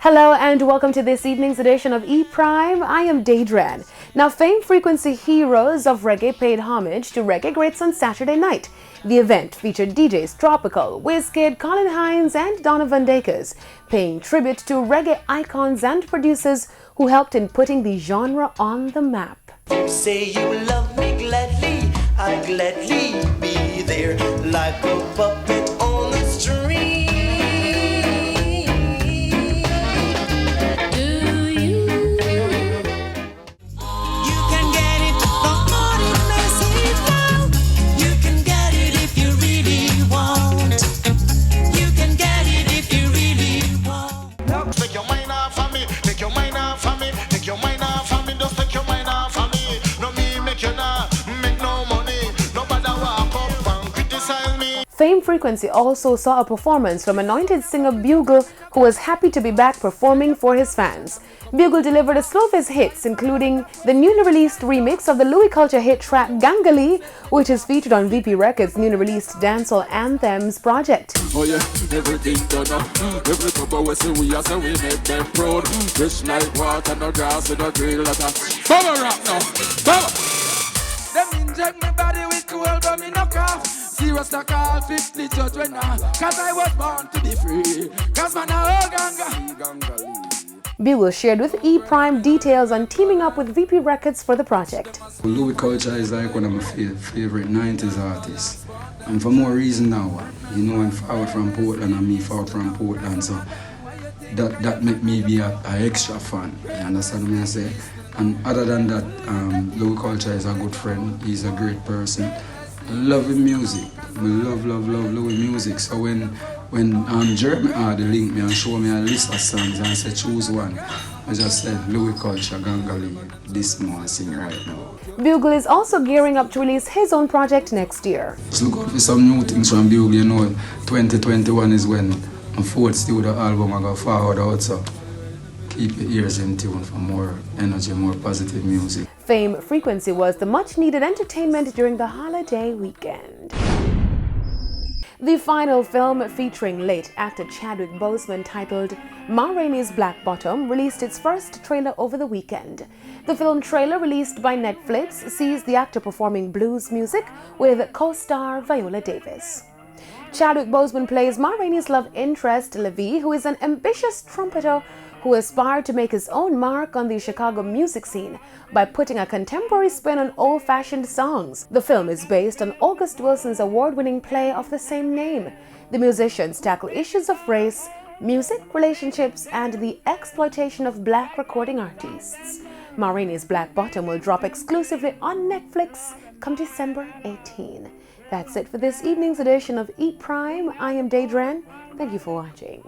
Hello and welcome to this evening's edition of E Prime. I am Daedran. Now, Fame Frequency heroes of reggae paid homage to reggae greats on Saturday night. The event featured DJs Tropical, Wizkid, Colin Hines and Donovan Dakers, paying tribute to reggae icons and producers who helped in putting the genre on the map. Say you love me gladly, I'll gladly be there like a puppet on a string. Fame Frequency also saw a performance from anointed singer Bugle, who was happy to be back performing for his fans. Bugle delivered a slew of his hits, including the newly released remix of the Louis Culture hit track Gangali, which is featured on VP Records' newly released dancehall anthems project. Oh yeah, everything done up. Every couple we see we are so we make them proud. Fresh like water, no grass, no drill, that's a power up now. Power! Them inject me body with cool, but me knock off. Serious knock off, 50 judge when cause I was born to be free. Cause man a ganga. Bugle shared with E Prime details on teaming up with VP Records for the project. Louis Culture is like one of my favorite 90s artists. And for more reason now, you know, I'm forward from Portland and me forward from Portland, so that make me be a extra fan. You understand what I say? And other than that, Louis Culture is a good friend. He's a great person. I love his music. I love Louis music. So when Jeremy had link me and show me a list of songs and said choose one, I just said Louis Culture, Gangali, this one I sing right now. Bugle is also gearing up to release his own project next year. Just look out for some new things from Bugle. You know, 2021 is when my fourth studio album I go forward out, so keep your ears in tune for more energy, more positive music. Fame Frequency was the much-needed entertainment during the holiday weekend. The final film featuring late actor Chadwick Boseman, titled Ma Rainey's Black Bottom, released its first trailer over the weekend. The film trailer, released by Netflix, sees the actor performing blues music with co-star Viola Davis. Chadwick Boseman plays Ma Rainey's love interest, Levi, who is an ambitious trumpeter who aspired to make his own mark on the Chicago music scene by putting a contemporary spin on old-fashioned songs. The film is based on August Wilson's award-winning play of the same name. The musicians tackle issues of race, music, relationships, and the exploitation of black recording artists. Ma Rainey's Black Bottom will drop exclusively on Netflix come December 18. That's it for this evening's edition of E Prime. I am Daedran. Thank you for watching.